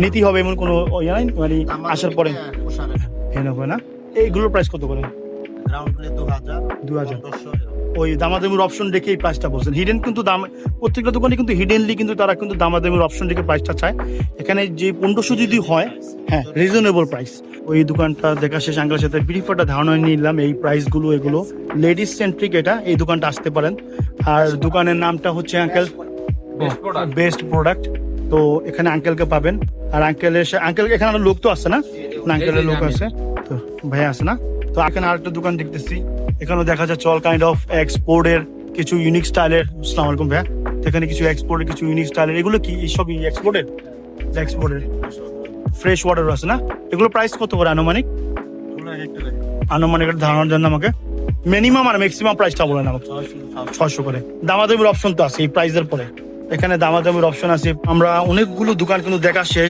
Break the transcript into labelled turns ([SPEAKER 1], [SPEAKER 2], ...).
[SPEAKER 1] নীতি হবে এমন কোনো ইয়ে নাই মানে আসার পরে হ্যাঁ হবে না। এইগুলোর প্রাইস কত করে?
[SPEAKER 2] গ্রাউন্ড প্লে 2000
[SPEAKER 1] ওই দামাদামির অপশন রেখে এই প্রাইসটা বলছেন। হিডেন কিন্তু দাম প্রত্যেকটা দোকানে কিন্তু হিডেনলি কিন্তু তারা কিন্তু দামাদামির অপশন রেখে প্রাইসটা চায়। এখানে যে 1500 যদি হয় হ্যাঁ রিজনেবল প্রাইস। ওই দোকানটা দেখা শেষ আঙ্কেলের সাথে ব্রিফটা ধারণা নিলাম এই প্রাইসগুলো এগুলো লেডিস সেন্ট্রিক এটা এই দোকানটা আসতে পারেন। আর দোকানের নামটা হচ্ছে আঙ্কেল বেস্ট প্রোডাক্ট। তো এখানে আঙ্কেলকে পাবেন। আর আঙ্কেল এখানে আরো লোক তো আছে না? আঙ্কেলের লোক আছে তো ভাইয়া আছে না? তো এখানে আরেকটা দোকান দেখতেছি এখানেও দেখা যাচ্ছে অল কাইন্ড অফ এক্সপোর্টের কিছু ইউনিক স্টাইলের। আসসালামু আলাইকুম ভাইয়া। এখানে কিছু এক্সপোর্টের কিছু ইউনিক স্টাইলের এগুলো কি সব এক্সপোর্টের ফ্রেশ ওয়াটার আছে না? এগুলো প্রাইস কত করে আনুমানিক? আনুমানিক ধারণার জন্য আমাকে মিনিমাম আর ম্যাক্সিমাম প্রাইসটা বলেন আমাকে। 600 করে। দামাদামির অপশন তো আছে এই প্রাইসের পরে। এখানে দামাদামির অপশন আছে। আমরা অনেকগুলো দোকান কিন্তু দেখা শেষ।